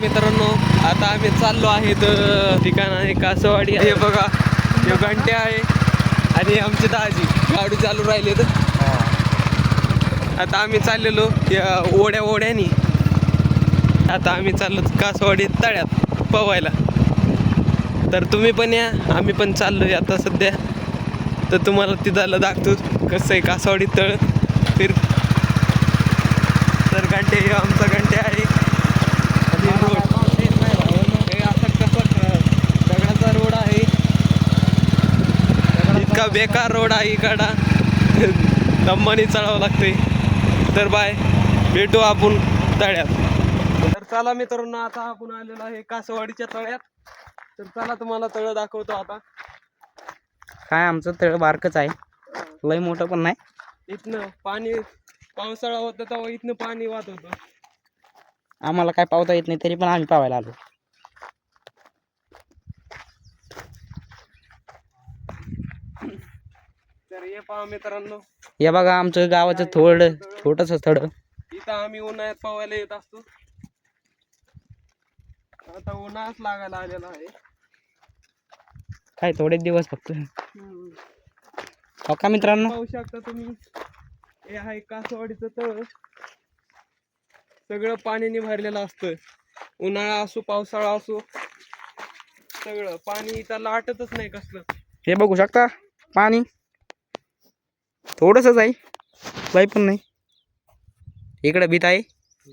मित्रांनो आता आम्ही चाललो आहे तर ठिकाण आहे कासवाडी. हे बघा हे घंट्या आहे आणि आमचे दाजी गाडी चालू राहिले तर आता आम्ही चाललेलो या ओढ्यानी. आता आम्ही चाललो कासवाडी तळ्यात पवायला. तर तुम्ही पण या, आम्ही पण चाललोय आता सध्या. तर तुम्हाला तिथं दाखवतो कसं आहे कासवाडी तळ फिर. तर घंटे आमचा घंटे आहे आणि रोड हे असा कसा दगडाचा रोड आहे. इतका बेकार रोड आहे इकडा, दम्मानी चढावं लागते. तर बाय, भेटू आपण तळ्यात. तर चला मित्रांनो आता आपण आलेलो आहे कासवाडीच्या तळ्यात. तर चला तुम्हाला तळ दाखवतो आता. काय आमचं तळ बारकच आहे, लय मोठं पण नाही. इथनं पाणी पावसाळा होता तेव्हा इथनं पाणी वाहत होतं. आम्हाला काय पावता येत नाही तरी पण आम्ही पावायला आलो. तर हे पहा मित्रांनो, हे बघा आमचं गावाचं थोडं छोटस स्थळ. इथं आम्ही उन्हाळ्यात पवायला येत असतो. आता उन्हाळाच लागायला आलेला आहे. काय थोडे दिवस फक्त. हो का मित्रांनो, पाहू शकता तुम्ही, हे आहे कासवाडीचं तळ. सगळं पाण्याने भरलेलं असतं. उन्हाळा असो पावसाळा असो सगळं पाणी इथं लाटतच नाही कसलं. हे बघू शकता पाणी थोडंसंच आहे, लय पण नाही. इकडे भीत आहे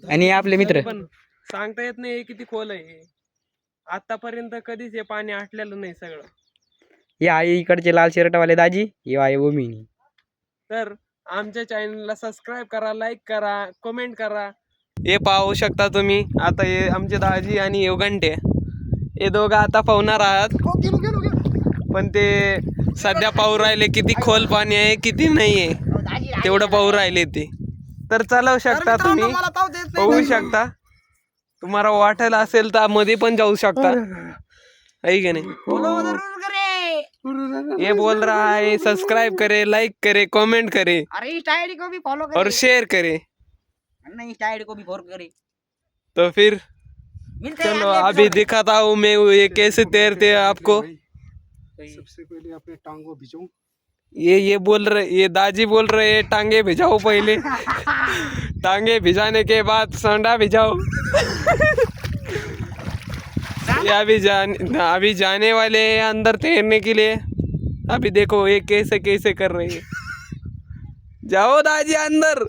आणि आपले मित्र. पण सांगता येत नाही किती खोल आहे. आतापर्यंत कधीच हे पाणी आटलेलं नाही सगळं. हे आहे इकडचे लाल शर्टवाले दाजी, हे आहे ओमिनी. तर आमच्या चॅनलला सबस्क्राईब करा, लाईक करा, कमेंट करा. हे पाहू शकता तुम्ही, आता हे आमचे दाजी आणि हे घंटे हे दोघं आता पाहणार आहात. पण ते सध्या पाहू राहिले किती खोल पाणी आहे किती नाही आहे तेवढं पाहू राहिले ते. तर चालवू शकता तुम्ही, पाहू शकता. तुम्हाला वाटायला असेल तर मध्ये पण जाऊ शकता, है की नाही. ये बोल रहा है सब्सक्राइब करे, लाइक करे, कमेंट करे और शेयर करे. को भी फॉलो करे. तो फिर चलो अभी दिखाता हूँ मैं ये कैसे तैरते हैं आपको. सबसे पहले अपने टांगों भिजो. ये बोल रहे, ये दाजी बोल रहे हैं टांगे भिजाओ पहले. टांगे भिजाने के बाद सांडा भिजाओ. ये अभी जाने वाले हैं अंदर तैरने के लिए. अभी देखो ये कैसे कैसे कर रहे हैं. जाओ दाजी अंदर.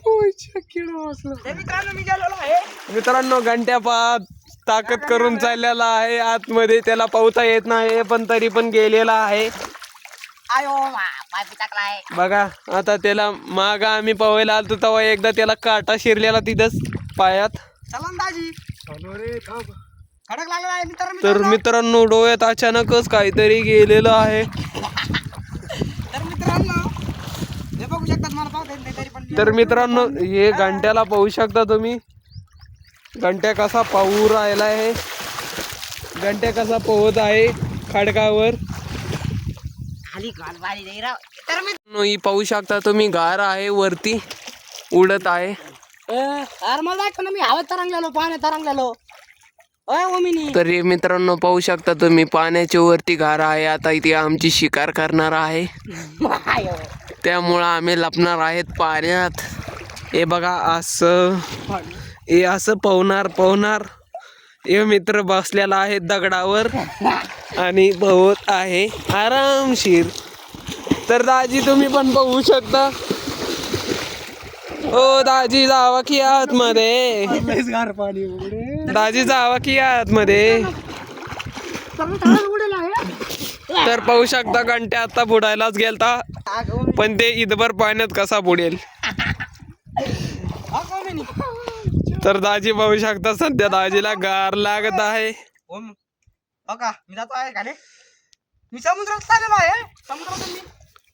मित्रांनो घंट्या पात ताकद करून चाललेला आहे आतमध्ये. त्याला पावता येत नाही पण तरी पण गेलेला आहे. बघा आता त्याला माग आम्ही पवायला आलतो तेव्हा एकदा त्याला काटा शिरलेला तिथंच पायात. तर मित्रांनो डोळ्यात अचानकच काहीतरी गेलेलं आहे. तर मित्रांनो हे घंट्याला पाहू शकता तुम्ही, घंट्या कसा पाहू राहिला आहे, घंट्या कसा पोहत आहे खडकावर. ही पाहू शकता तुम्ही गार आहे वरती उडत आहे. मी हवेत तरंगलेलो, पाण्यात तरंगलेलो. तर हे मित्रांनो पाहू शकता तुम्ही पाण्याच्या वरती गार आहे. आता इथे आमची शिकार करणार आहे त्यामुळं आम्ही लपणार आहेत पाण्यात. हे बघा असं, हे असं पोहणार. हे मित्र बसलेला आहे दगडावर आणि पोहत आहे आरामशीर. तर दाजी तुम्ही पण पाहू शकता. ओ दाजी जावा की आतमध्ये, दाजी जावा की आतमध्ये. तर पाहू शकता घंट्या आता बुडायलाच गेलता पण ते इथभर पाण्यात कसा बुडेल. तर दाजी पाहू शकता सध्या दाजीला गार लागत आहे.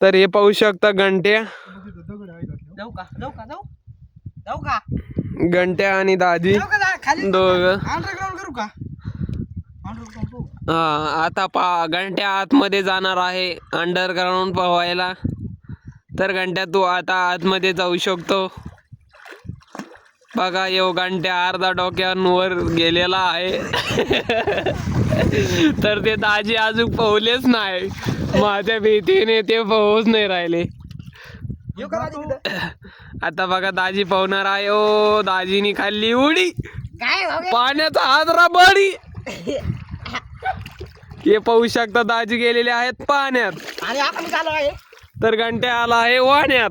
तर हे पाहू शकता घंट्या घंट्या आणि दाजी दोघं. आता घंट्या आतमध्ये जाणार आहे अंडरग्राउंड पोहायला. तर घंट्या तू आता आतमध्ये जाऊ शकतो. बघा येऊ घंट्या अर्धा डोक्यावर गेलेला आहे. तर ते दाजी अजून पोहलेच नाही. माझ्या भीतीने ते पोहच नाही राहिले. आता बघा दाजी पोहणार आहे. ओ दाजीनी खाल्ली उडी, पाण्याचा हादरा बडी. हे पाहू शकता दाजी गेलेले आहेत पाण्यात आणि आपण चालू आहे. तर घंट्या आला आहे वाण्यात.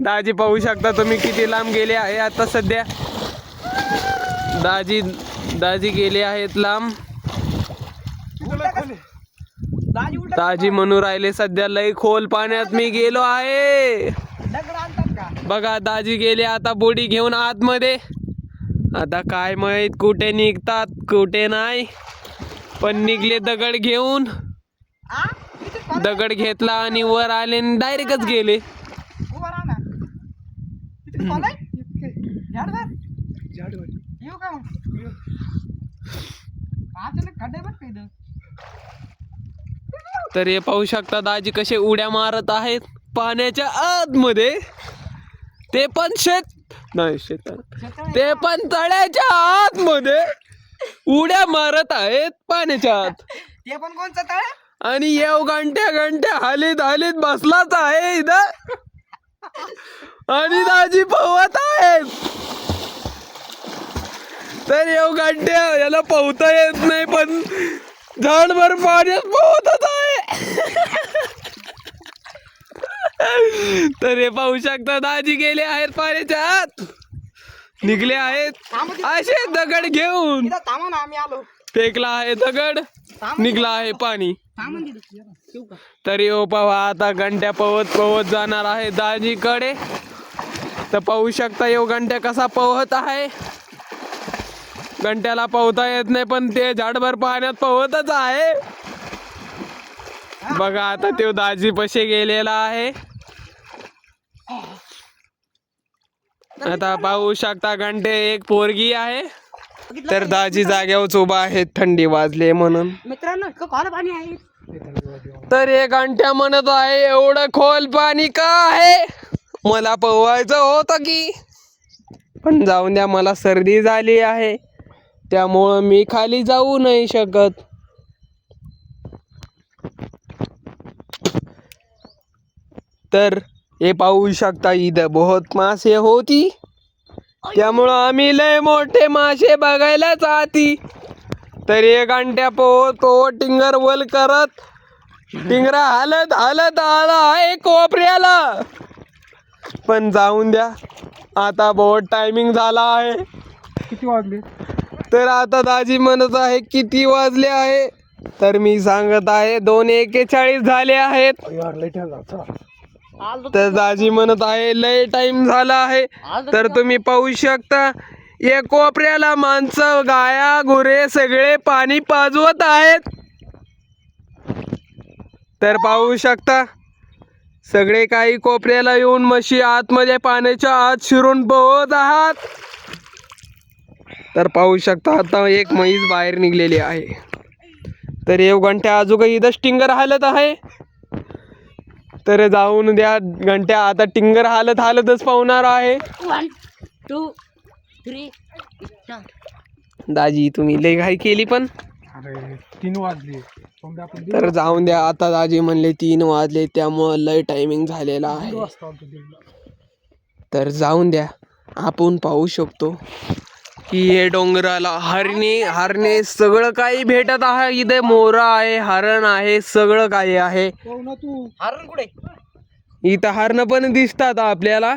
दाजी पाहू शकता तुम्ही किती लांब गेले आहे. आता सध्या दाजी गेले आहेत लांब. दाजी म्हणू राहिले सध्या लय खोल पाण्यात मी गेलो आहे. बघा दाजी गेले आता बुडी घेऊन आतमध्ये. आता काय माहित कुठे निघतात कुठे नाही, पण निघले दगड घेऊन. दगड घेतला आणि वर आले आणि डायरेक्टच गेले. तर हे पाहू शकता दाजी कसे उड्या मारत आहेत पाण्याच्या आतमध्ये. ते पण ते पण तळ्याच्या आतमध्ये उड्या मारत आहेत पाण्याच्या आत. ते पण कोणचं तळ? आणि येऊ घंट्या हालीत बसलाच आहे इथं. आणि दाजी पोहत आहेत. तर येऊ घंट्या याला पोहता येत नाही, पण झाडभर पाण्यात पोहतच आहे. तर हे पाहू शकता दाजी गेले आहेत पाण्याच्या आत. निघले आहेत असे दगड घेऊन. थांबा ना, आम्ही आलो. फेकला आहे दगड, निघला आहे पाणी. तरी ओ पहा आता घंट्या पवत जाणार आहे दाजीकडे. तर पाहू शकता येऊ घंट्या कसा पोहत आहे. घंट्याला पोहता येत नाही, पण ते झाडभर पाण्यात पोहतच आहे. बघा आता तो दाजी पशी गेलेला आहे. आता पाहू शकता घंटे एक पोरगी आहे. तर दाजी जाग्यावर उभा आहे थंडी वाजले म्हणून. मित्रांनो खोल पाणी आहे. तर एक घंट्या म्हणत आहे एवढं खोल पाणी का आहे. मला पोहायचं होतं की, पण जाऊन द्या मला सर्दी झाली आहे, त्यामुळं मी खाली जाऊ नाही शकत. तर हे पाहू शकता इथं बहुत मासे होती, त्यामुळं आम्ही लय मोठे मासे बघायला जाती. तर एक घंट्या पोहत टिंगर वल करत टिंगरा हालत आला आहे कोपऱ्याला. पण जाऊन द्या आता बहुत टायमिंग झाला आहे. किती वाजले? तर आता दाजी म्हणत आहे किती वाजले आहे. तर मी सांगत आहे 2:41 झाले आहेत. तर दाजी म्हणत आहे लय टाइम झाला आहे. तर तुम्ही पाहू शकता एक कोपऱ्याला माणसं गाया गुरे सगळे पाणी पाजवत आहेत. तर पाहू शकता सगळे काही कोपऱ्याला येऊन म्हशी आतमध्ये पाण्याच्या आत शिरून पोहत आहात. तर पाहू शकता आता एक म्हैस बाहेर निघलेली आहे. तर एक घंट्या अजून इथं टिंगर हालत आहे. तर जाऊन द्या घंट्या आता टिंगर हालतच पाहणार आहे. 1 2 3 दाजी तुम्ही लय घाई केली पण. अरे 3 वाजले. तर जाऊन द्या आता दाजी म्हणले 3 वाजले, त्यामुळं लय टायमिंग झालेला आहे. तर जाऊन द्या आपण पाहू शकतो की हे डोंगराला हरणे सगळं काही भेटत आहे. इथे मोरा आहे, हरण आहे, सगळं काही आहे. हरण कुठे? इथं हरणं पण दिसतात आपल्याला,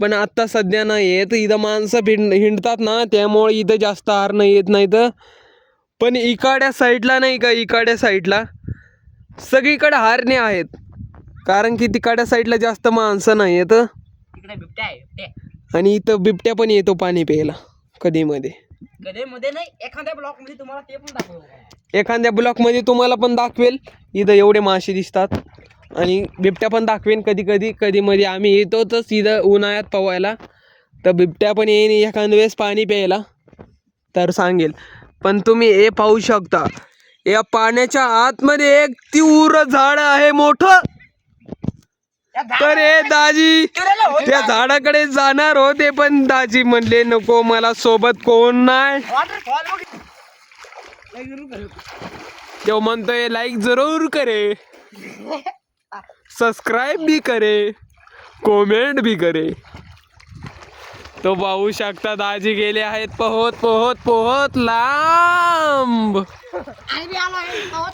पण आता सध्या नाही येत. इथं माणसं हिंडतात ना, त्यामुळे इथं जास्त हरणं येत नाहीत. पण इकडच्या साईडला नाही का, इकडच्या साईडला सगळीकडे हरणे आहेत, कारण की तिकडच्या साईडला जास्त माणसं नाही येत. तिकडे बिबट्या आहे, बिबट्या. आणि इथं बिबट्या पण येतो पाणी प्यायला कधी मध्ये नाही, एखाद्या ब्लॉक मध्ये तुम्हाला ते पण दाखवू. एखाद्या ब्लॉक मध्ये तुम्हाला पण दाखवेल. इथं एवढे मासे दिसतात आणि बिबट्या पण दाखवेन कधी मध्ये. आम्ही येतोच इथं उन्हाळ्यात पोहायला, तर बिबट्या पण येईन एखाद्या वेळेस पाणी प्यायला तर सांगेल. पण तुम्ही हे पाहू शकता या पाण्याच्या आतमध्ये एक तीव्र झाड आहे मोठं. तर हे दाजी त्या झाडाकडे जाणार होते पण दाजी म्हणले नको मला सोबत कोण नाही. तो म्हणतोय लाईक जरूर करे, सब्सक्राइब भी करे, कमेंट भी करे. तो पाहू शकता दाजी गेले आहेत पोहत पोहत पोहत लांब.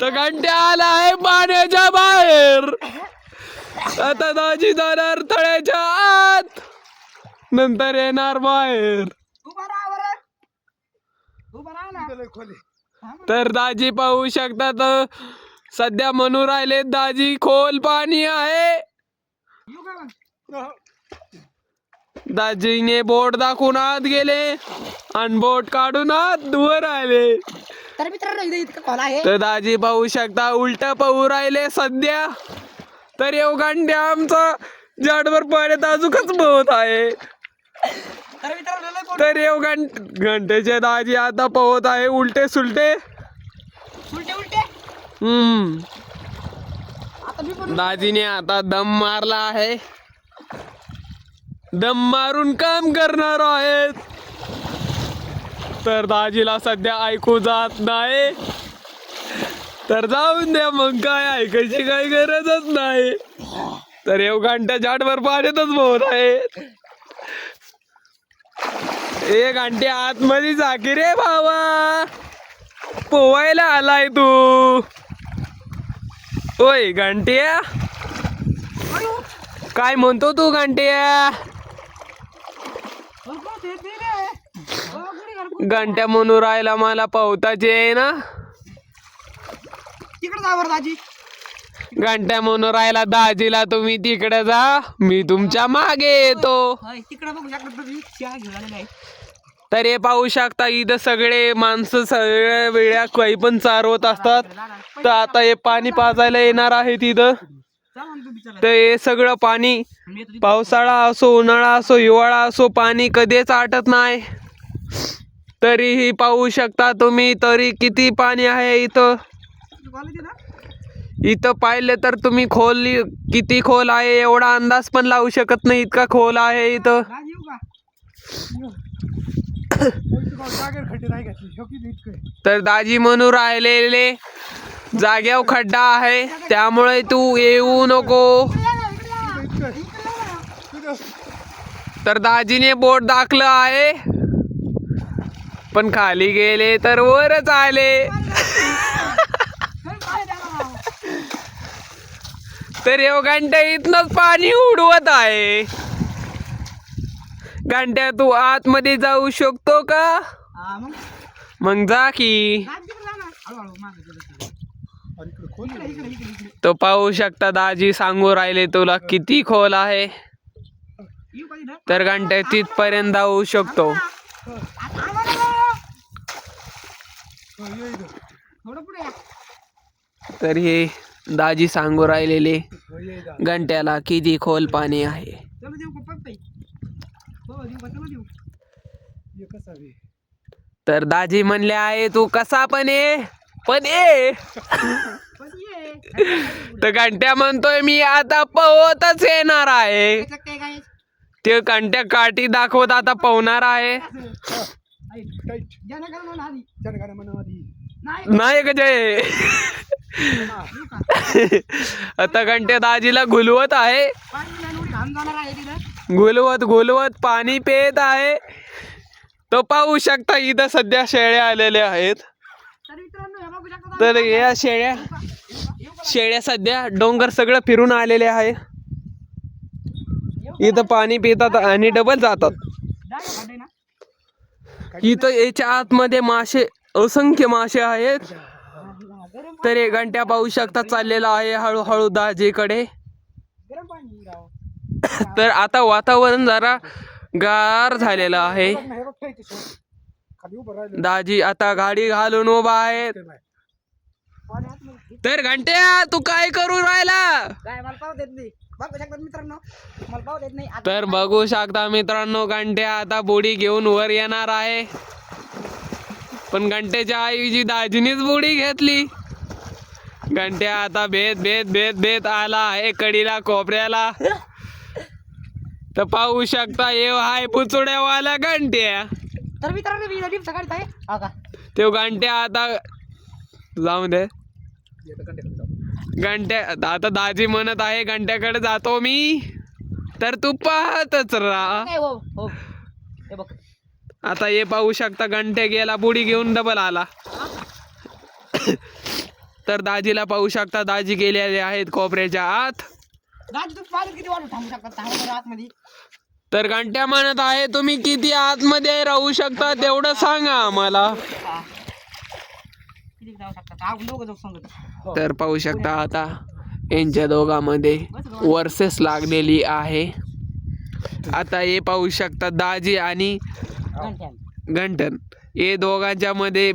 तर घंट्या आला आहे पाण्याच्या बाहेर. आता दाजी जाणार तळ्याच्या आत, नंतर येणार बाहेर. तर दाजी पाहू शकता तर सध्या म्हणू राहिले दाजी खोल पाणी आहे. दाजीने बोट दाखवून आत गेले आणि बोट काढून आत वर आले. तर मित्रांनो इथे इतकं खोल आहे. तर दाजी पाहू शकता उलट पाहू राहिले सध्या. तर एवढ्या आमचा झाडवर पाण्यात अजूनच पोहत आहे. तर मित्रांनो लय खोल. तर घंटेचे दाजी आता पोहत आहे उलटे सुलटे. उलटे उलटे. आता मी पण दाजीने आता दम मारला आहे. दम मारून काम करणार आहेत. तर दाजीला सध्या ऐकू जात नाही. तर जाऊन द्या मग, काय ऐकायची काही गरजच नाही. तर घंटा झाडवर पाण्यातच पोहत आहे. एक घंटे आतमध्ये जा की रे भावा, पोवायला आलाय तू. ओय घंट्या, काय म्हणतो तू घंट्या? घंट्या म्हणून राहिला मला पावताची आहे ना. तिकडे जा बरं दाजी. घंट्या म्हणून राहिला दाजीला तुम्ही तिकडे जा, मी तुमच्या मागे येतो. तिकडे बघू शकता तुम्ही चहा घेऊन आलेला आहे. तर हे पाहू शकता इथं सगळे माणसं सगळ्या वेळा काही पण चारवत असतात. तर आता हे पाणी पाजायला येणार आहे तिथं. जा मग तुम्ही चला. तर हे सगळं पाणी मी येतो तिथे. पावसाळा असो उन्हाळा असो हिवाळा असो पाणी कधीच आटत नाही. तरीही पाहू शकता तुम्ही तरी किती पाणी आहे इथं. कॉलेज आहे ना? इथं पाहिलं तर तुम्ही खोल किती खोल आहे एवढा अंदाज पण लावू शकत नाही, इतका खोल आहे इथं. दाजी येऊ का? जागेवर खड्डे नाही घातली हो की इतकं आहे. तर दाजी म्हणून राहिलेले जाग्यावर खड्डा आहे त्यामुळे तू येऊ नको. इतकं आहे. तर दाजीने बोट दाखलं आहे पण खाली गेले तर वरच आले. तर घंटा इथनच पाणी उडवत आहे. घंट्या तू आतमध्ये जाऊ शकतो का? हा मग मग जा की. दाजी तिकडे जा ना. हळूहळू मागे गेलं. आणि इकडं खोल आहे. इकडे इकडे इकडे. तो पाहू शकता दाजी सांगू राहिले तुला किती खोल आहे. येऊ का इथं? तर घंट्या तिथपर्यंत जाऊ शकतो. आता आम्हाला ये इथं. थोडं पुढे या. तर हे दाजी सांगू राहिलेले ये इथं. घंट्याला किती खोल पाणी आहे. चलो देऊ का पप्पा? हो देऊ का? चलो देऊ. ये कसं आहे? तर दाजी म्हणले आहे तू कसा पण ये पण ये. पण ये. तर घंट्या म्हणतोय मी आता पोहतच येणार आहे. त्याच्यात काय काय? ते घंट्या काठी दाखवत आता पोहणार आहे. टाईट. ज्यानं करा म्हणून आधी. त्याने गाणं म्हणा आधी. नाही नाही का जय. येऊ का? आता घंट्या दाजीला घुलवत आहे. पाणी नाही एवढी घाम जाणार आहे तिथं. घुलवत घुलवत पाणी पित आहे. तो पाहू शकता इथं सध्या शेळ्या आलेल्या आहेत. तर मित्रांनो हे बघू शकता. तर या शेळ्या सध्या डोंगर सगळं फिरून आलेले आहे. इथं पाणी पितात आणि डबल जातात. डायरेक्ट खड्डे ना. इथं याच्या आतमध्ये मासे असंख्य मासे आहेत. तर हे घंट्या पाहू शकता चाललेला आहे हळूहळू दाजीकडे. गरम पाणी राव. तर आता वातावरण जरा गार झालेलं आहे. हे बघ टाईट आहे. खाली उभं राहिलं. दाजी आता गाडी घालून उभा आहेत. ते नाही. पाणी आतमध्ये. तर घंट्या तू काय करू राहिला? काय मला पाव देत नाही. बघू शकता मित्रांनो मला पाव देत नाही. आता तर बघू शकता मित्रांनो घंट्या आता बुडी घेऊन वर येणार आहे. पण घंट्याच्या ऐवजी दाजीनीच बुडी घेतली. घंट्या आता भेद भेद भेद भेद आला आहे कडीला कोपऱ्याला. तर पाहू शकता हे हाय पुचुड्यावाला घंट्या. तर मित्रांनो मी नदीप सकाळी आहे हा का तो घंट्या आता जाऊ दे. घंट्या आता दाजी म्हणत आहे घंट्याकडे जातो मी, तर तू पाहतच राहा. काय हो हो हे बघ आता हे पाहू शकता घंट्या गेला बुडी घेऊन डबल आला. तर दाजीला पाहू शकता दाजी गेलेले आहेत कोपऱ्याच्या आत. दाजी तू पाहिजे किती वाटू थांबू शकता थांबा बरं आतमध्ये. तर घंट्या म्हणत आहे तुम्ही किती आतमध्ये राहू शकता तेवढं सांगा आम्हाला. किती जाऊ शकता आपण दोघं जाऊ सांगतो. तर पाहू शकता आता यांच्या दोघांमध्ये वर्सेस लागलेली आहे. आता हे पाहू शकता दाजी आणि घंटन हे दोघांच्या मध्ये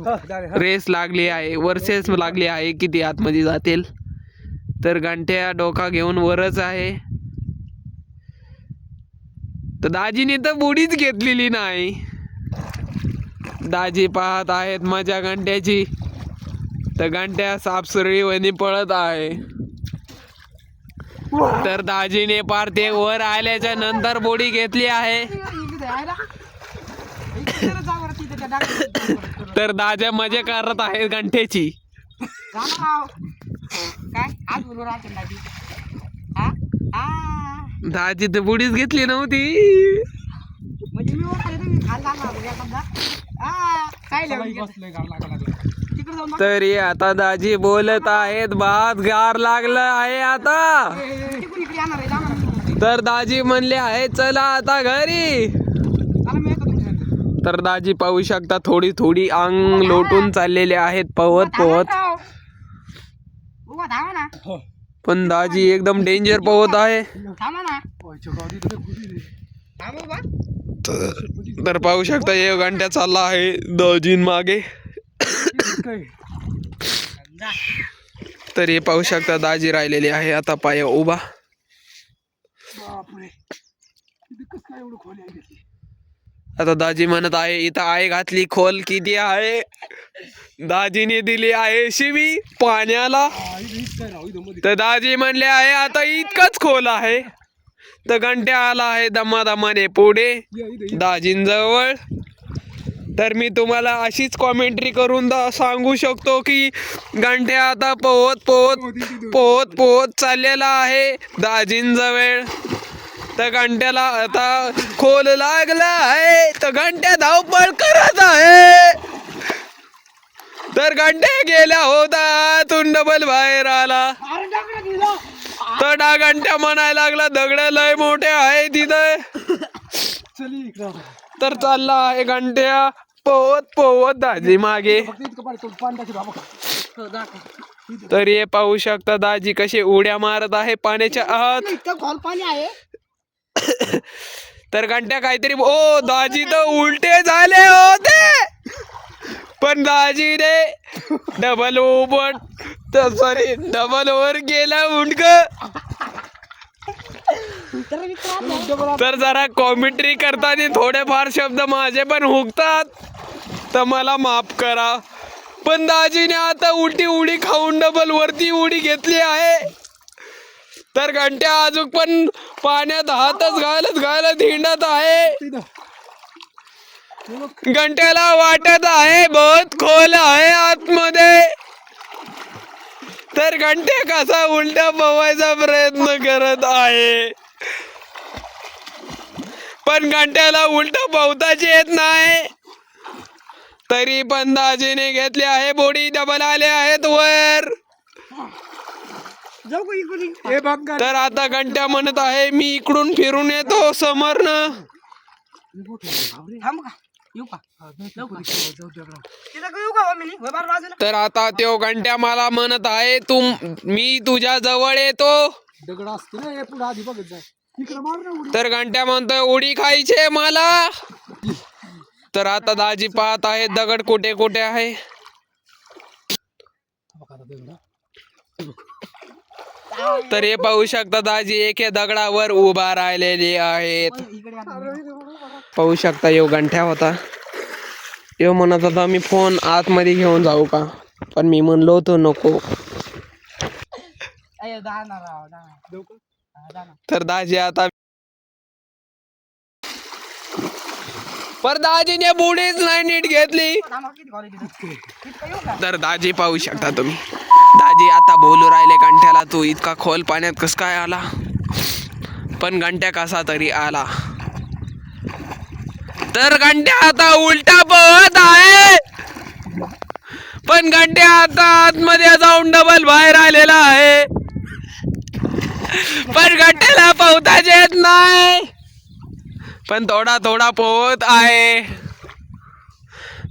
रेस लागली आहे, वर्सेस लागली आहे किती आतमध्ये जातील. तर घंट्या डोका घेऊन वरच आहे. तर दाजीने तर बुडीच घेतलेली नाही. दाजी पाहत आहेत माझ्या घंट्याची. तर घंट्या सापसुरळीवानी पळत आहे. तर दाजीने पार ते वर आल्याच्या नंतर बुडी घेतली आहे. तर दाजा मजा करत आहेत घंट्याची. काय आज बोलू राहते दाजी हा हा दाजी तर बुडीच घेतली नव्हती. म्हणजे मी ओळखले तुम्ही खाल्ला ना एखादा हा काय बसलोय गार लागा लागला. तिकडे जाऊन तरी आता दाजी बोलत आहेत भात गार लागलं आहे आता. तिकडे इकडे येणार आहे जाणार तर दाजी म्हणले आहे चला आता घरी. मला मी येतो तुमच्या तर दाजी पाहू शकता थोडी थोडी अंग लोटून चाललेले आहेत पवत पवत. उभा थांबा ना पण दाजी एकदम डेंजर पवत आहे. थांबा ना थांबा उभा. तर पाहू शकता हे घंट्या चालला आहे दाजीन मागे. जा तर हे पाहू शकता दाजी राहिलेले आहे आता पाय उभा. बापरे किती कसं काय एवढं खोली आहे त्याची. आता दाजी म्हणत आहे इथं आहे घातली खोल किती आहे. दाजीने दिली आहे शिवी पाण्याला. हीच काय राहू इथं मध्ये. तर दाजी म्हणले आहे आता इतकंच खोल आहे. तर घंट्या आला आहे दमादमाने पुढे इथं दाजींजवळ. तर मी तुम्हाला अशीच कॉमेंट्री करून सांगू शकतो की घंट्या आता पोहत पोहत पोहत पोहत चाललेला आहे दाजींजवळ. तर घंट्याला आता खोल लागला आहे. तर घंट्या धावपळ करत आहे. तर घंट्या गेल्या होता तून डबल बाहेर आला. अरे टाकला दिला तर घंट्या म्हणायला लागला दगड लय मोठे आहे तिथे. चली इकडं. तर चालला आहे घंट्या पोहत पोहत दाजी मागे. फक्त इतकं पाणी पाणी टाकी बाबा. हो दाखव तर हे पाहू शकता दाजी कसे उड्या मारत आहे पाण्याच्या आत. इतकं खोल पाणी आहे. तर घंट्या काहीतरी ओ दाजी तर उलटे झाले होते. पण दाजीने डबल ओपन सॉरी डबल वर गेला उंडक. तर मित्रांनो तर जरा कॉमेंट्री करताना थोडेफार शब्द माझे पण हुकतात तर मला माफ करा. पण दाजीने आता उलटी उडी खाऊन डबल वरती उडी घेतली आहे. तर घंट्या अजून पण पाण्यात हातच घालत घालत हिंडत आहे. घंट्याला वाटत आहे बहुत खोल आहे आतमध्ये. तर घंट्या कसा उलटा पोवायचा प्रयत्न करत आहे. पण घंट्याला उलट पोहताच येत नाही. तरी पण दाजीने घेतले आहे बोडी डबल आले आहेत वर. जाऊ का इकडून हे बघ तर आता घंट्या म्हणत आहे मी इकडून फिरून येतो समोरनं. थांब का येऊ का जाऊ का तिथं येऊ का मी बार बाजूला. तर आता तो घंट्या मला म्हणत आहे मी तुझ्या जवळ येतो. दगड असते ना हे पुढे आधी बघत जाय. इकडं मार ना उडी. तर घंट्या म्हणतोय उडी खायचे मला. तर आता दाजी पाहत आहे दगड कुठे कुठे आहे. बघ आता दगड. तर हे पाहू शकता दाजी एके दगडावर उभा राहिलेले आहेत. इकडे आता. पाहू शकता यो घंट्या होता. यो म्हणत होता मी फोन आतमध्ये घेऊन जाऊ का. पण मी म्हणलो होतो नको. नाही जाणार राव जाणार. देऊ का? हा, जाणार. तर दाजी आता पर दाजीने बुडीच नाही नीट घेतली. थांबा, किती quality आहे? किती येऊ का? तर दाजी पाहू शकता तुम्ही. दाजी आता बोलू राहिले घंट्याला, तू इतका खोल पाण्यात कस काय आला. पण घंट्या कसा तरी आला. तर घंट्या आता उलटा पोहत आहे. पण घंट्या आता आतमध्ये जाऊन डबल बाहेर आलेला आहे. पण घंट्याला पोहताच येत नाही. पण थोडा थोडा पोहत आहे.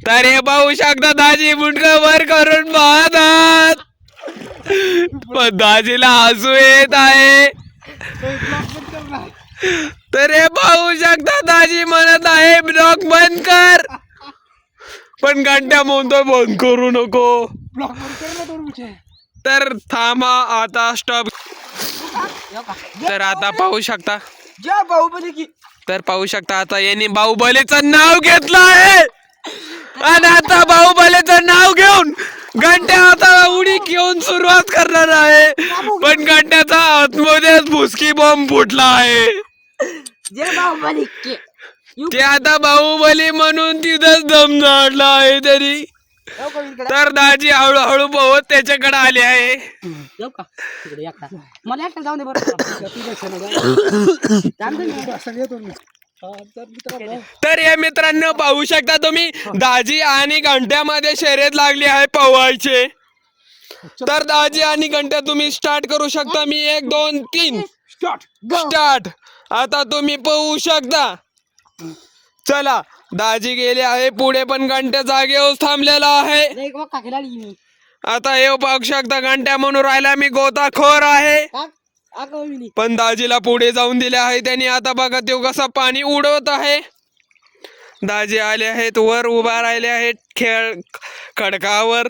तर हे पाहू शकता दाजी मुंडकं वर करून पाहतात. पण दाजीला हसू येत आहे. तर हे पाहू शकता दाजी म्हणत आहे ब्लॉग बंद कर. पण घंट्या म्हणतो बंद करू नको. ब्लॉक वर कर ना दोन मुठे. तर थांबा आता स्टॉप. येऊ का? तर आता पाहू शकता. जय बाहुबली की. तर पाहू शकता आता यांनी बाहुबलीचं नाव घेतलं आहे. आणि आता बाहुबलीचं नाव घेऊन घंट्या आता उडी घेऊन सुरुवात करणार आहे. पण घंट्याचा आतमध्येच भुसकी बॉम्ब फुटला आहे. जय बाहुबली की. ते आता बाहुबली म्हणून तिथंच दम झाडला आहे तरी. येऊ का इकडे? तर दाजी हळूहळू पोहत त्याच्याकडे आले आहे. येऊ का तिकडे एकटा? मला एकटा जाऊन दे बरं. असं येतो मी. हा, तर मित्रांनो, तर हे मित्रांनो पाहू शकता तुम्ही दाजी आणि घंट्यामध्ये शर्यत लागली आहे पोहायचे. तर दाजी आणि घंट्या तुम्ही स्टार्ट करू शकता. मी 1 2 3 स्टार्ट. स्टार्ट. आता तुम्ही पोहू शकता. चला दाजी गेले आहे पुढे, पण घंट्या जागेवर थांबलेला आहे. एक वक्का खेळाली मी. आता हे पाहू शकता घंट्या म्हणून राहिला मी गोताखोर आहे. मी पण दाजीला पुढे जाऊन दिले आहे त्यांनी. आता बघा तो कसा पाणी उडवत आहे. दाजी आले आहेत वर, उभा राहिले आहेत खेळ खडकावर.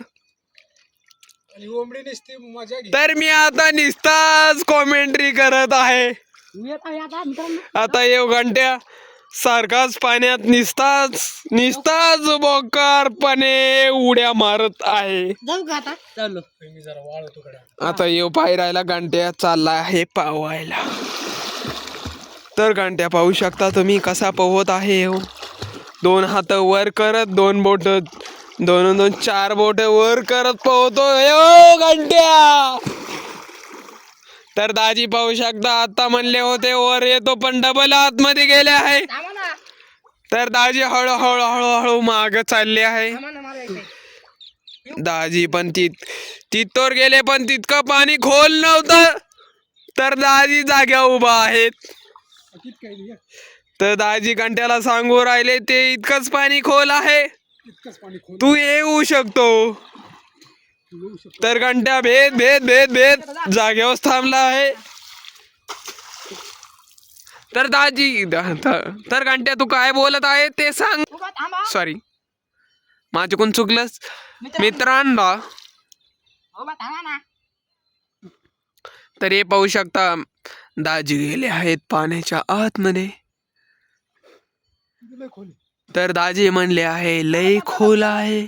आणि ओमडी नुसती मजा घे. तर मी आता निस्ताच कॉमेंट्री करत आहे. येत आहे आता मित्रांनो. आता येऊ घंट्या सारखाच पाण्यात निस्ताच बोकारपणे उड्या मारत आहे. जाऊ का आता? चाललो. मी जरा वाळवतो कडे. आता येऊ पायरायला घंट्या चालला आहे पावायला. तर घंट्या पाहू शकता तुम्ही कसा पोहत आहे. येऊ 2 हात वर करत 2 बोट 2 2 4 बोट वर करत पोहतो यो घंट्या. तर दाजी पाहू शकता आता म्हणले होते वर येतो, पण डबल आतमध्ये गेले आहे. थांबा ना. तर दाजी हळूहळू हळूहळू माग चालले आहे. थांबा ना मला इथे. दाजी पण तिथवर गेले, पण तितकं पाणी खोल नव्हतं. तर दाजी जाग्यावर उभा आहेत. किती काही नाही. तर दाजी घंट्याला सांगू राहिले ते इतकंच पाणी खोल आहे, इतकंच पाणी खोल. तू येऊ शकतो. येऊ शकतो. तर घंट्या भेद भेद भेद भेद जागेवर थांबला आहे. तर दाजी तर घंट्या तू काय बोलत आहे ते सांग. उभा थांबा. सॉरी माझ्याकडून चुकलंच मित्रांनो. उभा थांबा ना. तर हे पाहू शकता दाजी गेले आहेत पाण्याच्या आतमध्ये. किती लय खोल आहे. तर दाजी म्हणले आहे लय खोल आहे.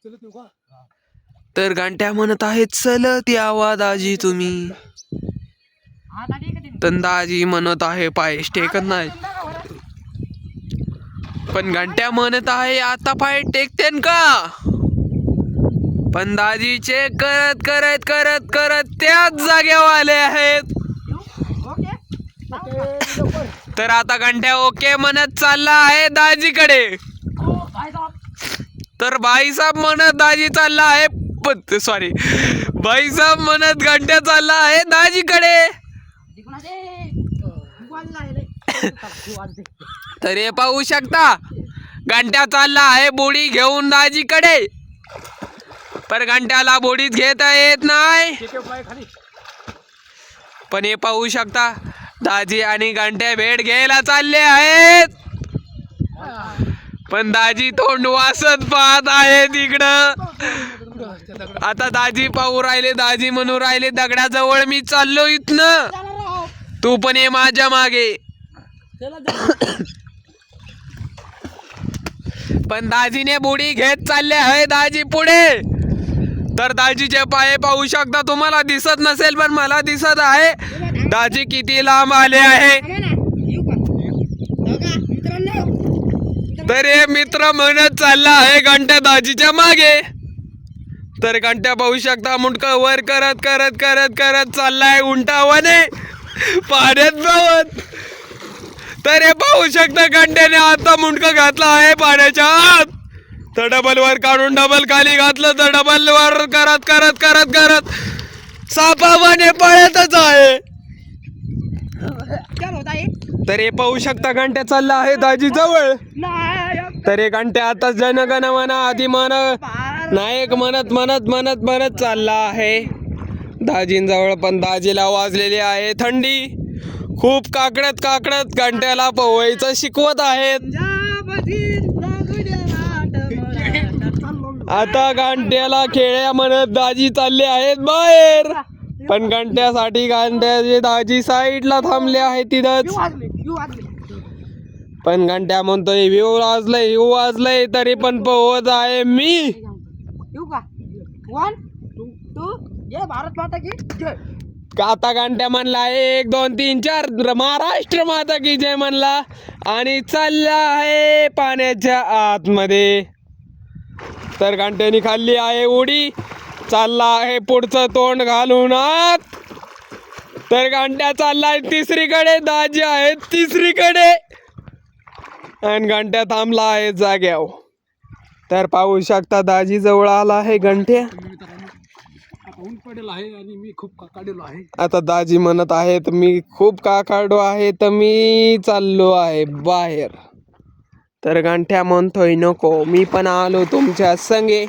चलत येऊ का? तर घंट्या म्हणत आहेत चलत यावा दाजी तुम्ही. आता ठीक आहे. तर दाजी म्हणत आहे पाय टेकत नाही. पण घंट्या म्हणत आहे आता पाय टेकतेन का. पण दाजी चेक करत करत करत करत त्याच जागेवर आले आहेत. ओके. तर आता घंट्या ओके म्हणत चालला आहे दाजीकडे. भाई साहब. तर भाईसाहेब म्हणत दाजी चालला आहे. सॉरी भाईसाहेब म्हणत घंट्या चालला आहे दाजीकडे. तर हे पाहू शकता घंट्या चालला आहे बुडी घेऊन दाजीकडे. पण घंट्याला बुडीत घेता येत नाही. पण हे पाहू शकता दाजी आणि घंट्या भेट घ्यायला चालले आहेत. पण दाजी तोंड वासत पाहत आहे तिकडं. आता दाजी पाहू राहिले, दाजी म्हणू राहिले दगडाजवळ मी चाललो इथनं, तू पण ये माझ्या मागे. पण दाजीने बुडी घेत चालले आहे दाजी पुढे. तर दाजीचे पाय पाहू शकता, तुम्हाला दिसत नसेल पण मला दिसत आहे. दाजी किती लांब आले आहे. येऊ का बघा मित्रांनो. तर हे मित्र म्हणत चालला आहे घंट्या दाजीच्या मागे. तर घंट्या पाहू शकता मुंडकं वर करत करत करत करत चाललाय उंटावाने पाण्यात धावत. तर हे पाहू शकता घंट्याने आता मुंडकं घातलं आहे पाण्याच्या आत. तर डबल वर काढून डबल खाली घातलं तर डबल वर करत करत करत करत सापावाने पळतच आहे. काय होत आहे तर हे पाहू शकता घंट्या चालला आहे दाजी जवळ. नाही तर हे घंट्या आता जनगण म्हणा आधी म्हण नायक म्हणत म्हणत म्हणत म्हणत चालला आहे दाजींजवळ. पण दाजीला वाजलेली आहे थंडी. खूप काकडत काकडत घंट्याला पोहायचं शिकवत आहेत. आता घंट्याला खेळ्या म्हणत दाजी चालले आहेत बाहेर. पण घंट्यासाठी घंट्याचे दाजी साईडला थांबले आहेत तिथंच. पण घंट्या म्हणतोय व्ह्यू वाजलंय तरी पण पोहत आहे मी. येऊ का 1 2 ये भारत माता की जय. आता घंट्या म्हणला 1 2 3 4 महाराष्ट्र माता की जय म्हणला आणि चालला आहे पाण्याच्या आतमध्ये. तर घंट्यानी खाल्ली आहे उडी. चालला आहे पुढचं तोंड घालून आत. तर घंट्या चाललाय तिसरीकडे. दाजी आहे तिसरीकडे आणि घंट्या थांबला आहे जाग्यावर. तर पाहू शकता दाजी जवळ आला आहे घंट्या. आता ऊन पडेल आहे आणि मी खूप काकाडेलो आहे. आता दाजी म्हणत आहेत मी खूप काकाडो आहे तर मी चाललो आहे बाहेर. तर घंट्या म्हणतोय नको मी पण आलो तुमच्या संगे,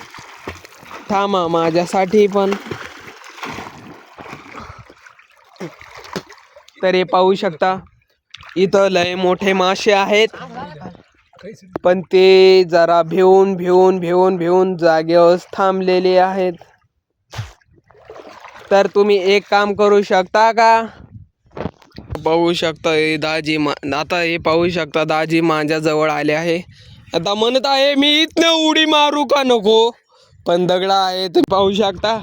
थांबा माझ्यासाठी पण. तर हे पाहू शकता इथं लय मोठे मासे आहेत. पण ते जरा भिवून भिवून भिवून भिवून जागेवर थांबलेले आहेत. तर तुम्ही एक काम करू शकता का. पाहू शकता हे दाजी आता हे पाहू शकता दाजी माझ्या जवळ आले आहे. आता म्हणत आहे मी इथनं उडी मारू का नको. पण दगडा आहे तुम्ही पाहू शकता.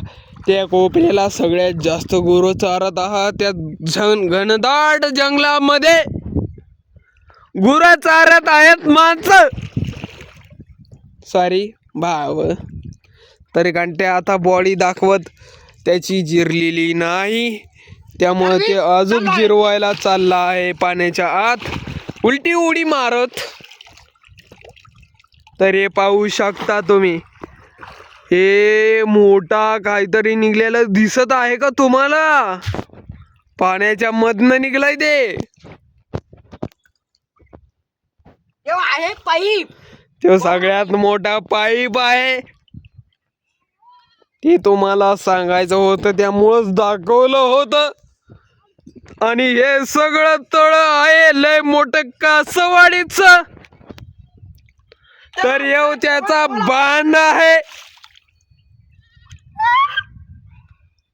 त्या कोपऱ्याला सगळ्यात जास्त गुरु चारत आहात. त्या घनदाट जंगलामध्ये गुरं चारत आहेत माणसं, सॉरी भाव. तरी घंट्या आता बॉडी दाखवत त्याची जिरलेली नाही, त्यामुळे ते अजून जिरवायला चालला आहे पाण्याच्या आत उलटी उडी मारत. तर हे पाहू शकता तुम्ही. हे मोठा काहीतरी निघलेलं दिसत आहे का तुम्हाला. पाण्याच्या मधनं निघलाय ते. आहे पाईप. तो सगळ्यात मोठा पाईप आहे. ते तुम्हाला सांगायचं होतं त्यामुळंच दाखवलं होतं. आणि हे सगळं तळ आहे लय मोठं कासवाडीच. तर येऊ त्याचा बांध आहे.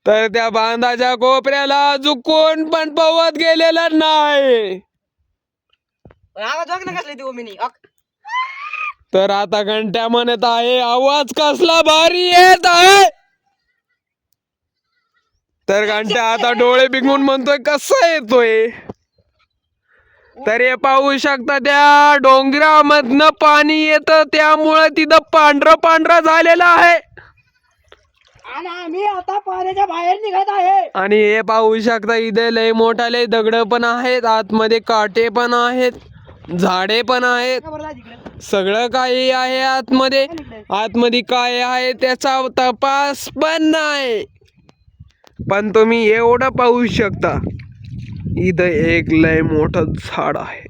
तर त्या बांधाच्या कोपऱ्याला अजून कोण पण पवत गेलेला नाही. आवाज बघ ना कसली ती ओमिनी. तर आता घंट्या म्हणत आहे आवाज कसला भारी येत आहे. तर घंट्या आता डोळे बिघून म्हणतोय कसा येतोय. तर हे पाहू शकता त्या डोंगरामधनं पाणी येतं त्यामुळे तिथं पांढरं पांढरं झालेलं आहे. आणि आम्ही आता पाण्याच्या बाहेर निघत आहे. आणि हे पाहू शकता इथे लय मोठाले दगड पण आहेत, आतमध्ये काटे पण आहेत, झाडे पण आहेत, सगळं काही आहे आतमध्ये. आतमध्ये काय आहे त्याचा तपास पण नाही. पण तुम्ही एवढं पाहू शकता इथं एक लय मोठं झाड आहे.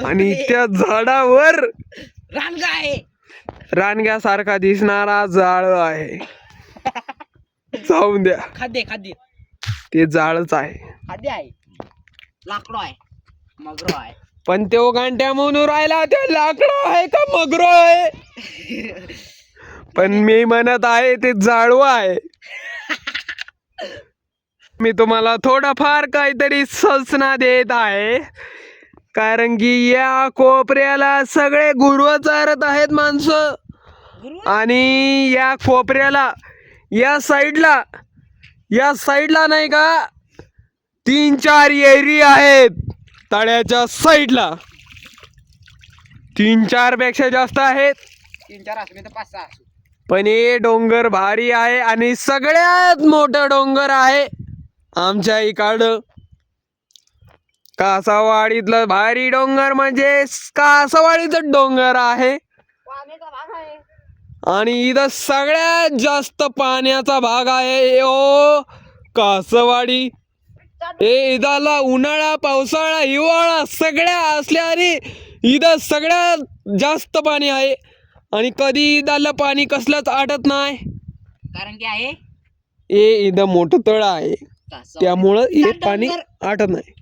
आणि त्या झाडावर रानगा आहे. रानग्यासारखा दिसणारा जाळ आहे. जाऊन द्या, खाद्य खाद्य ते जाळच आहे. खाद्य आहे. लाकडो आहे, मगरो आहे. पण तो घंट्या म्हणून राहिला ते लाकडं आहे का मगरो आहे. पण मी म्हणत आहे ते जाळू आहे. मी तुम्हाला थोडाफार काहीतरी सूचना देत आहे, कारण की या कोपऱ्याला सगळे गुरु चारत आहेत माणसं. आणि या कोपऱ्याला या साईडला नाही का 3-4 एरी आहेत. तळ्याच्या साईडला 3-4 पेक्षा जास्त आहेत. 3-4 असले तर 5-6 असू. पण हे डोंगर भारी आहे आणि सगळ्यात मोठं डोंगर आहे आमच्या इकडं. कासावाडीतलं भारी डोंगर म्हणजे कासावाडीचं डोंगर आहे. पाण्याचा भाग आहे. आणि इथं सगळ्यात जास्त पाण्याचा भाग आहे ओ कासवाडी. इथला उन्हाळा, पावसाळा, हिवाळा सगळ्या असल्या आणि इथं सगळ्यात जास्त पाणी आहे. आणि कधी इथलं पाणी कसलंच आटत नाही. कारण की आहे हे इथं मोठं तळ आहे त्यामुळं हे पाणी आटत नाही.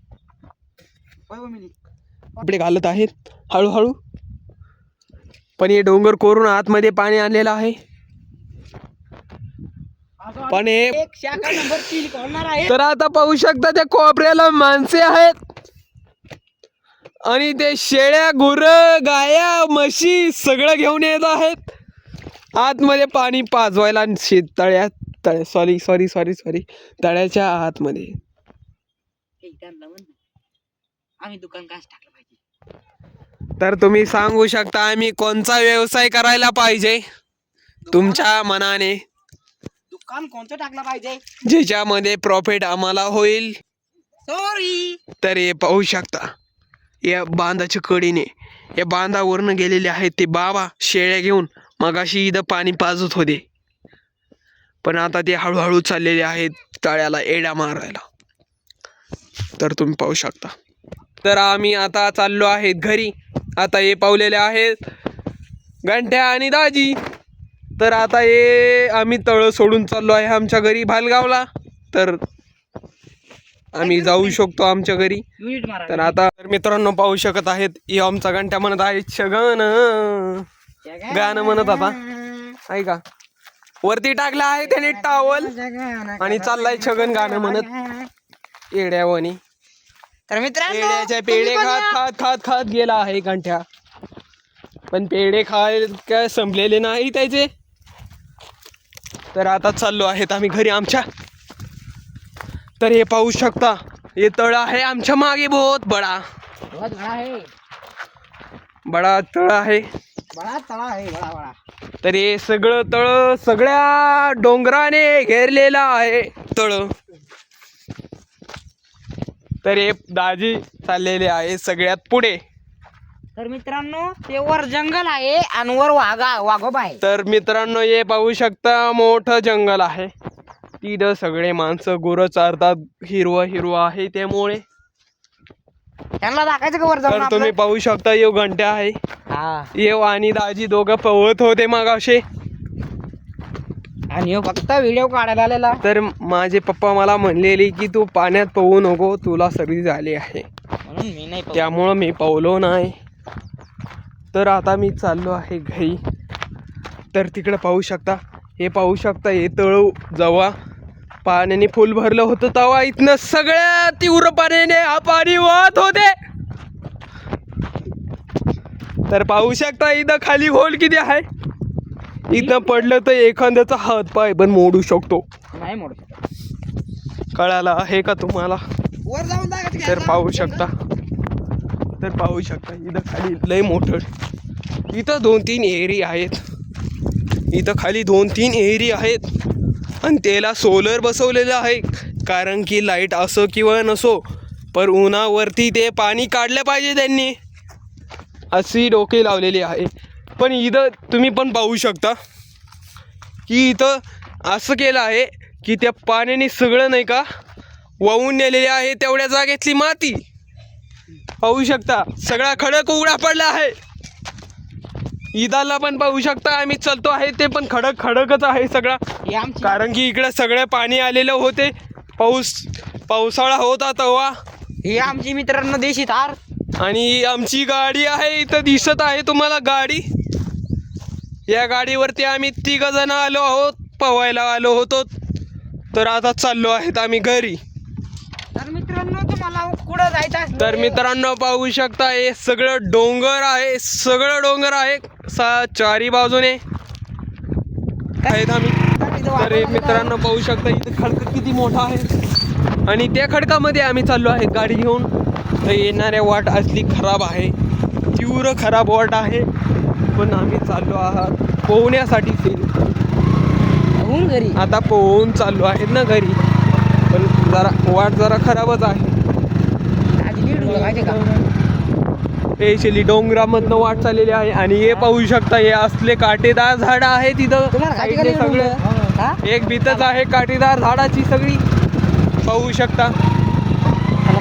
कपडे घालत आहेत हळूहळू. पण हे डोंगर कोरून आतमध्ये पाणी आणलेलं आहे. पण हे एक शाखा नंबर 3 करणार आहे. तर आता पाहू शकता त्या कोपऱ्याला माणसे आहेत आणि ते शेळ्या, गुरं, गाया, म्हशी सगळं घेऊन येत आहेत आतमध्ये पाणी पाजवायला. तळ्याच्या आतमध्ये. आम्ही दुकान काच टाकलं पाहिजे. तर तुम्ही सांगू शकता आम्ही कोणता व्यवसाय करायला पाहिजे तुमच्या मनाने, दुकान कोणतं टाकलं पाहिजे ज्याच्यामध्ये प्रॉफिट आम्हाला होईल. सॉरी. तर हे पाहू शकता या बांधाच्या कडेने, या बांधावरनं गेलेले आहेत ते बाबा शेळ्या घेऊन. मगाशी इथं पाणी पाजत होते पण आता ते हळूहळू चाललेले आहेत तळ्याला एडा मारायला. तर तुम्ही पाहू शकता. तर आम्ही आता चाललो आहेत घरी. आता हे पावलेले आहेत गंठ्या आणि दाजी. तर आता हे आम्ही तळ सोडून चाललो आहे आमच्या घरी भालगावला. तर आम्ही जाऊ शकतो आमच्या घरी. तर आता मित्रांनो पाहू शकत आहेत हे आमचा घंट्या म्हणत आहे छगन गाणं म्हणत आता ऐका. वरती टाकला आहे त्याने टावल आणि चाललाय छगन गाणं म्हणत येड्यावानी. तर मित्रांनो पेड्याच्या पेढे खात गेला आहे घंट्या. पण पेढे काय संपलेले नाही त्याचे. तर आता चाललो आहेत आम्ही घरी आमच्या. तर हे पाहू शकता हे तळ आहे आमच्या मागे बहुत बडा आहे. बडा तळ आहे. बडा तळा आहे. बडा. तर हे सगळं तळ सगळ्या डोंगराने घेरलेलं आहे तळ. तर हे दाजी चाललेले आहे सगळ्यात पुढे. तर मित्रांनो ते वर जंगल आहे आणि वर वाघोबा आहे. तर मित्रांनो हे पाहू शकता मोठं जंगल आहे. तिथं सगळे माणसं गुरं चारतात. हिरवं आहे त्यामुळे. त्यांना दाखायचं का वर तर जाऊन तुम्ही पाहू शकता यो घंट्या आहे. येव आणि दाजी दोघं पवत होते मग असे. आणि फक्त व्हिडिओ काढायला आलेला. तर माझे पप्पा मला म्हणलेले की तू पाण्यात पोहू नको तुला सर्दी झाली आहे म्हणून मी नाही त्यामुळं मी पोहलो नाही. तर आता मी चाललो आहे घरी. तर तिकडे पाहू शकता हे पाहू शकता हे तळ जेव्हा पाण्याने फुल भरलं होतं तेव्हा इथनं सगळ्या तीव्र पाण्याने हा पाणी वाहत होते. तर पाहू शकता इथं खाली होल किती आहे. इथं पडलं तर एखाद्याचा हात पाय पण मोडू शकतो. नाही मोडू शकत. कळालं आहे का तुम्हाला. वर जाऊन दाखवायचं. तर पाहू शकता. तर पाहू शकता इथं खाली लय मोठं. इथं 2-3 एरी आहेत. इथं खाली 2-3 एरी आहेत आणि त्याला सोलर बसवलेलं आहे. कारण की लाईट असो किंवा नसो पण उन्हावरती ते पाणी काढलं पाहिजे त्यांनी अशी डोके लावलेली आहे. पण इथं तुम्ही पण पाहू शकता की इथं असं केलं आहे की त्या पाण्याने सगळं नाही का वाहून नेलेले आहे तेवढ्या जागेतली माती. पाहू शकता सगळा खडक उघडा पडला आहे. ईदाला पण पाहू शकता आम्ही चालतो आहे ते पण खडकच आहे सगळा. कारण की इकडे सगळे पाणी आलेलं होते. पावसाळा होता तेव्हा. ही आमची मित्रांनो देशी थार आणि आमची गाडी आहे इथं दिसत आहे तुम्हाला गाडी. या गाडीवरती आम्ही 3 जण आलो आहोत पोहायला आलो होतो. तर आता चाललो आहेत आम्ही घरी. तर मित्रांनो तुम्हाला कुठं जायचं असलं तर मित्रांनो पाहू शकता हे सगळं डोंगर आहे. सगळं डोंगर आहे चारी बाजूने. आहेत आम्ही. तर हे मित्रांनो पाहू शकता इथं खडक किती मोठा आहे आणि त्या खडकामध्ये आम्ही चाललो आहे गाडी घेऊन. तर येणाऱ्या वाट असली खराब आहे, तीव्र खराब वाट आहे, पण आम्ही चाललो आहात पोहण्यासाठी घरी आता पोहून चाललो आहेत ना घरी, पण वाट जरा खराबच आहे. स्पेशली डोंगरामधनं वाट चाललेली आहे आणि हे पाहू शकता हे असले काटेदार झाडं आहे तिथं सगळे. एक भीतच आहे काटेदार झाडाची सगळी पाहू शकता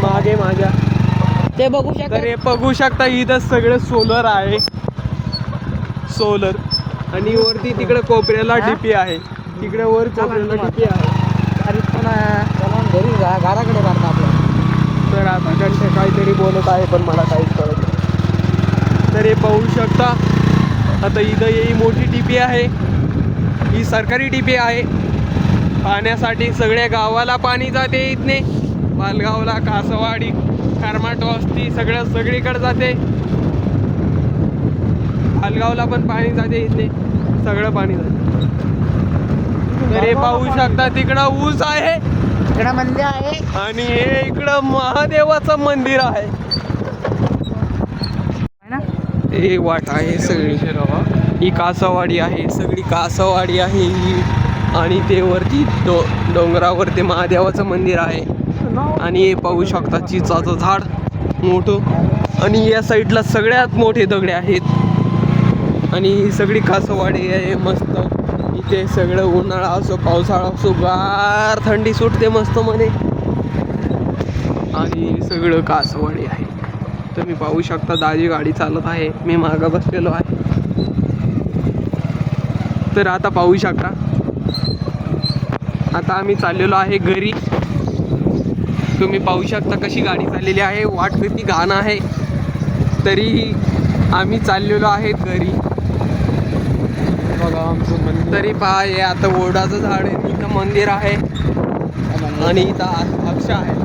मागे माझ्या. ते बघू शकता. तर हे बघू शकता इथं सगळं सोलर आहे, सोलर. आणि वरती तिकडे कोपऱ्याला डीपी आहे, तिकडे वर कोपऱ्याला डीपी आहे. घरी घराकडे मारता आपलं. तर आता घंटे काहीतरी बोलत आहे पण मला काहीच कळत नाही. तर हे पाहू शकता आता इथं ही मोठी डीपी आहे, ही सरकारी डीपी आहे. पाण्यासाठी सगळ्या गावाला पाणी जाते इथने, पालगावला, कासवाडी, करमाट वस्ती सगळीकडे जाते. पालगावला पण पाणी जाते इथने, सगळं पाणी जाते. तर हे पाहू शकता तिकडं ऊस आहे, इकडं मंदिर आहे आणि हे इकडं महादेवाचं मंदिर आहे. हे वाट आहे सगळी, ही कासवाडी आहे, सगळी कासवाडी आहे ही. आणि ते वरती डोंगरावरती महादेवाचं मंदिर आहे. आणि हे पाहू शकता चिंचाचं झाड मोठं, आणि या साईडला सगळ्यात मोठे दगडे आहेत. आणि ही सगळी कासवाडी आहे मस्त. इथे सगळं उन्हाळा असो पावसाळा असो गार थंडी सुटते मस्त मध्ये. आणि सगळं कासवाडी आहे. तुम्ही पाहू शकता दाजी गाडी चालत आहे, मी मागं बसलेलो आहे. तर आता पाहू शकता आता आम्ही चाललेलो आहे घरी. तुम्ही पाहू शकता कशी गाडी चाललेली आहे, वाट किती घाण आहे, तरी आम्ही चाललेलो आहे घरी. बघा आमचं मंदिर. तरी पहा हे आता ओढाचं झाड आहे, इथं मंदिर आहे आणि इथं अक्षा आहे.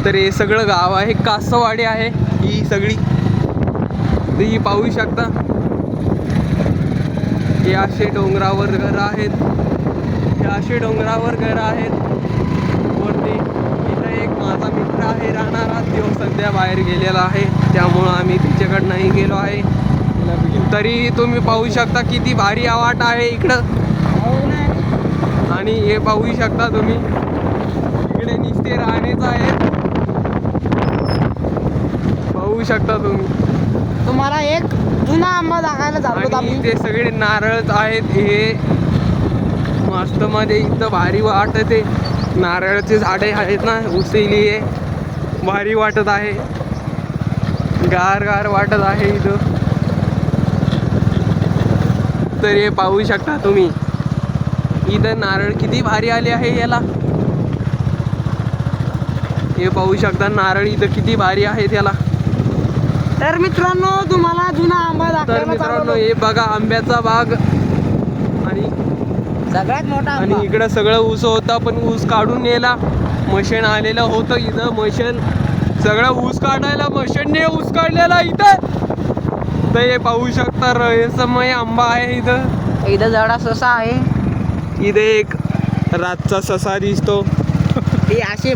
तर हे सगळं गाव आहे, कासवाडी आहे ही सगळी. तर ही पाहू शकता हे असे डोंगरावर घरं आहेत, हे असे डोंगरावर घरं आहेत वरती. इथं एक माझा मित्र आहे राहणारा, तो सध्या बाहेर गेलेला आहे, त्यामुळं आम्ही तिच्याकडे नाही गेलो आहे. तरी तुम्ही पाहू शकता किती भारी वाट आहे इकडं. आणि हे पाहू शकता तुम्ही इकडे नुसते राहणेच आहेत, पाहू शकता तुम्ही. तुम्हाला एक जुना आंबा दाखवायला चाललो आणि ते सगळे नारळच आहेत. हे मस्त मध्ये इथं भारी वाटते, नारळाचे झाडे आहेत ना, उसेली आहे, भारी वाटत आहे, गार गार वाटत आहे इथं. तर हे पाहू शकता तुम्ही इथं नारळ किती भारी आले आहे याला. हे पाहू शकता नारळ इथं किती भारी आहे त्याला. तर मित्रांनो तुम्हाला जुना आंबा तर दाखवायला मित्रांनो चाललो. हे बघा आंब्याचा बाग, आणि सगळ्यात मोठा आणि आंबा. इकडं सगळं ऊस होता पण ऊस काढून नेला, मशीन आलेलं होतं इथं. मशीन सगळं ऊस काढायला मशीनने ऊस काढलेला इथं. तर हे पाहू शकता रहस्यमय आंबा आहे इथं. इथं जडा ससा आहे, इथे एक रातचा ससा दिसतो. ते असे.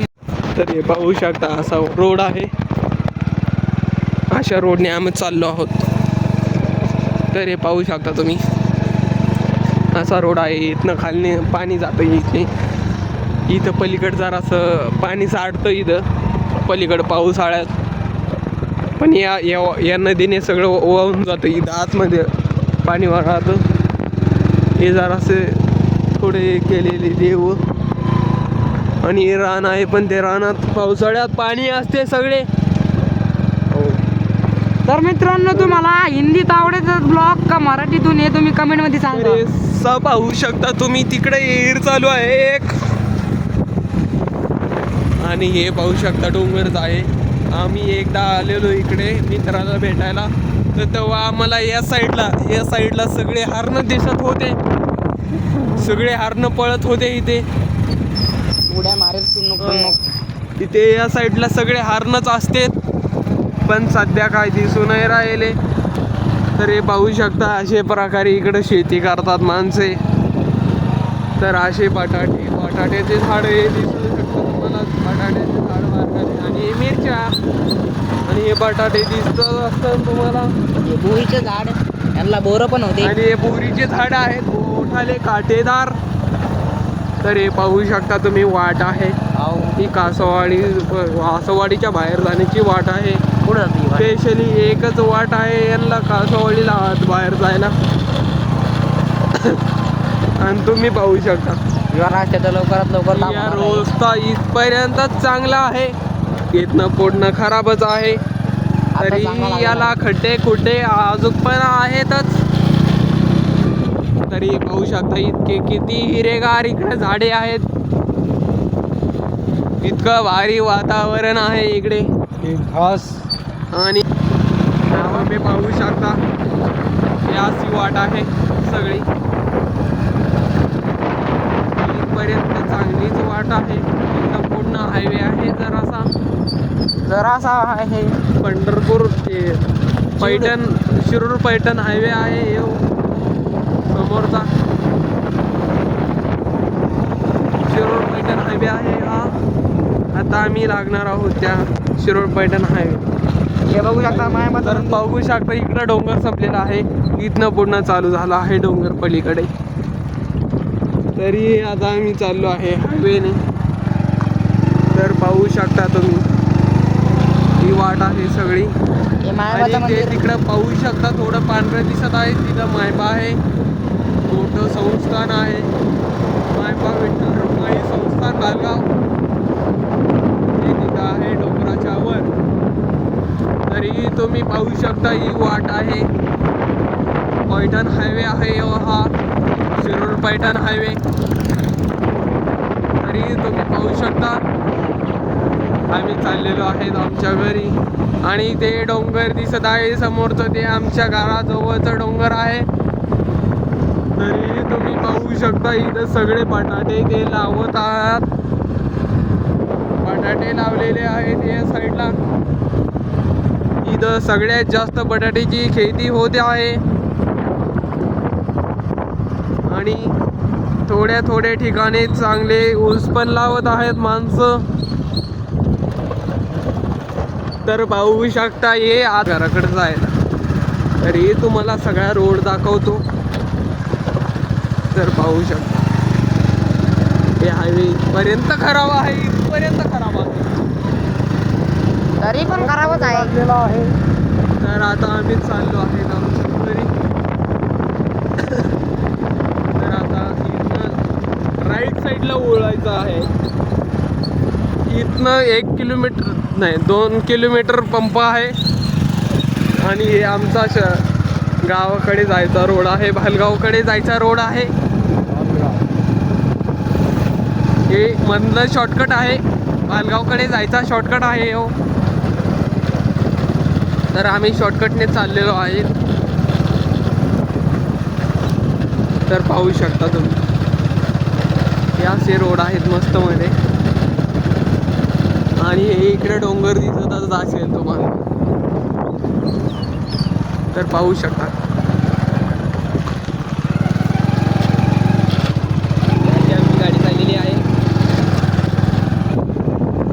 तर हे पाहू शकता असा रोड आहे, अशा रोडने आम्ही चाललो आहोत. तर हे पाहू शकता तुम्ही असा रोड आहे, इथनं खालने पाणी जातं इथे. इथं पलीकडं जरासं पाणी साठतं इथं पलीकडं पावसाळ्यात, पण या नदीने सगळं वाहून जातं. इथं आतमध्ये पाणी राहतं. हे जरासे थोडे केलेले देव, आणि हे रान आहे, पण ते रानात पावसाळ्यात पाणी असते सगळे. तर मित्रांनो तुम्हाला हिंदीत आवडेल ब्लॉग का मराठीतून हे तुम्ही कमेंट मध्ये सांगा. सा पाहू शकता तुम्ही तिकडे विहीर चालू आहे एक, आणि हे पाहू शकता डोंगरच आहे. आम्ही एकदा आलेलो इकडे मित्राला भेटायला, तर तेव्हा आम्हाला या साईडला सगळे हरणं दिसत होते, सगळे हरणं पळत होते इथे. उड्या मारेल तू नको. तिथे या साईडला सगळे हरणच असते, पण सध्या काय दिसू नाही राहिले. तर हे पाहू शकता अशा प्रकारे इकडे शेती करतात माणसे. तर असे बटाट्याचे झाड हे दिसू शकतं तुम्हाला. बटाट्याचे झाड मार्गाने आणि हे मिरच्या आणि हे बटाटे दिसत असतं तुम्हाला. हे बोरीचे झाड यांना बोरं पण होते. आणि हे बोरीचे झाड आहेत मोठाले काटेदार. तर हे पाहू शकता तुम्ही वाट आहे ही कासवाडीच्या बाहेर जाण्याची वाट आहे. पुढे जाते स्पेशली एकच वाट आहे यांना कासवाडीला बाहेर जायला. आणि तुम्ही पाहू शकता लवकरात लवकर या रस्ता इथपर्यंतच चांगला आहे. इथनं पुढनं खराबच आहे. तरी याला खड्डे खुड्डे अजून पण आहेतच. तरी पाहू शकता इतके किती हिरेगार इकडे झाडे आहेत. इतकं भारी वातावरण आहे इकडे. घास आणि तुम्ही पाहू शकता ही अशी वाट आहे सगळी. इथपर्यंत चांगलीच वाट आहे. इथं पूर्ण हायवे आहे जरासा आहे. पंढरपूर पैठण शिरूर पैठण हायवे आहे समोरचा. शिरूर पैठण हायवे आहे हा. आता आम्ही लागणार आहोत त्या शिरूर पैठण हायवे. हे बघू शकता तर पाहू शकता इकडं डोंगर संपलेला आहे. इथनं पूर्ण चालू झाला आहे डोंगर पलीकडे. तरी आता आम्ही चाललो आहे हायवेने. तर पाहू शकता तुम्ही ही वाट आहे सगळी. आणि ते तिकडं पाहू शकता थोडं पांढरं दिसत आहे. तिथं मायबा आहे. मोठं संस्थान आहे मायबा विठ्ठल रुक्माई संस्थान भालगाव. ते तिथं आहे डोंगराच्या वर. तरी तुम्ही पाहू शकता ही वाट आहे. पैठण हायवे आहे हा शिरूर पैठण हायवे. तरी तुम्ही पाहू शकता आम्ही चाललेलो आहेत आमच्या घरी. आणि ते डोंगर दिसत आहे समोरचं ते आमच्या घराजवळचं डोंगर आहे. तरी तुम्ही पाहू शकता इथं सगळे बटाटे ते लावत आहात. बटाटे लावलेले आहेत या साईडला. इथं सगळ्यात जास्त बटाट्याची खेती होते आहे. आणि थोड्या ठिकाणी चांगले ऊस पण लावत आहेत माणसं. तर पाहू शकता हे आज घराकडे जायला. तर हे तुम्हाला सगळा रोड दाखवतो. तर पाहू शकता हे हायवे इथपर्यंत खराब आहे. इथपर्यंत खराब आहे. तरी पण खराबच आहे. तर आता आम्ही चाललो आहेत आमच्या घरी. तर आता इथनं राईट साईडला वळायचं आहे. इथनं 1 किलोमीटर नाही 2 किलोमीटर पंप आहे. आणि हे आमचा गावाकडे जायचा रोड आहे. भालगावकडे जायचा रोड आहे. हे मधलं शॉर्टकट आहे. भालगावकडे जायचा शॉर्टकट आहे हो. तर आम्ही शॉर्टकटने चाललेलो आहे. तर पाहू शकता तुम्ही हे असे रोड आहेत मस्त मध्ये. आणि हे इकडे डोंगर दिसतच असेल तुम्हाला. तर पाहू शकता आमची गाडी चाललेली आहे.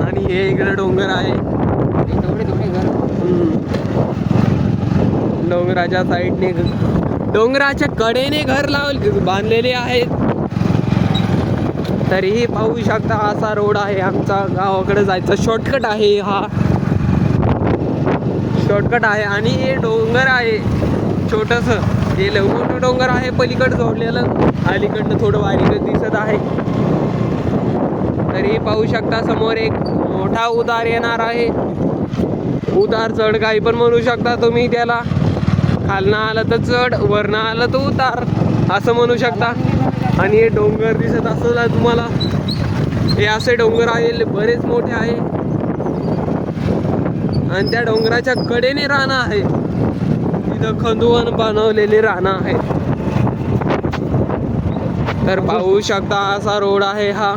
आणि हे इकडे डोंगर आहे. डोंगराच्या साईडने डोंगराच्या कडेने घर बांधलेले आहेत. तरीही पाहू शकता असा रोड आहे आमचा गावाकडे जायचा शॉर्टकट आहे हा. शॉर्टकट आहे. आणि हे डोंगर आहे छोटंसं. हे मोठं डोंगर आहे पलीकडं जोडलेलं. अलीकडनं थोडं बारीक दिसत आहे. तरी पाहू शकता समोर एक मोठा उतार येणार आहे. उतार चढ काही पण म्हणू शकता तुम्ही त्याला. खालनं आलं तर चढ वरनं आलं तर उतार असं म्हणू शकता. आणि हे डोंगर दिसत असेल तुम्हाला. हे असे डोंगर आहे बरेच मोठे आहे. आणि त्या डोंगराच्या कडेने रानं आहे. तिथं खंदुवन बनवलेले रानं आहे. तर पाहू शकता असा रोड आहे हा.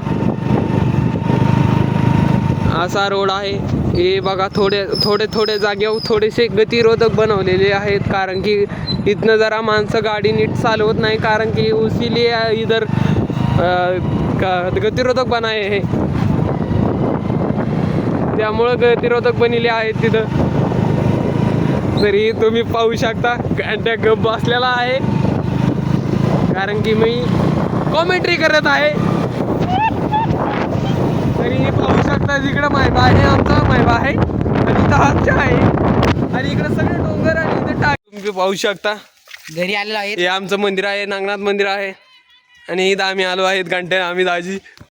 असा रोड आहे. हे बघा थोडे जागेवर थोडेसे गतिरोधक बनवलेले आहेत, कारण की इथनं जरा माणसं गाडी नीट चालवत नाही, कारण की उसिले इधर गतिरोधक बनाए हे, त्यामुळं गतिरोधक बनले आहेत तिथं. तरी तुम्ही पाहू शकता घंट्या गप बसलेला आहे, कारण की मी कॉमेंट्री करत आहे. तरी पाहू शकता तिकडं मायबा आहे, आमचा मायबा आहे आणि इथं हातच्या आहे, आणि इकडे सगळे डोंगर आणि इथं टाक. तुम्ही पाहू शकता घरी आलेलो आहे. हे आमचं मंदिर आहे, नागनाथ मंदिर आहे, आणि इथं आम्ही आलो आहेत घंटे आम्ही दाजी.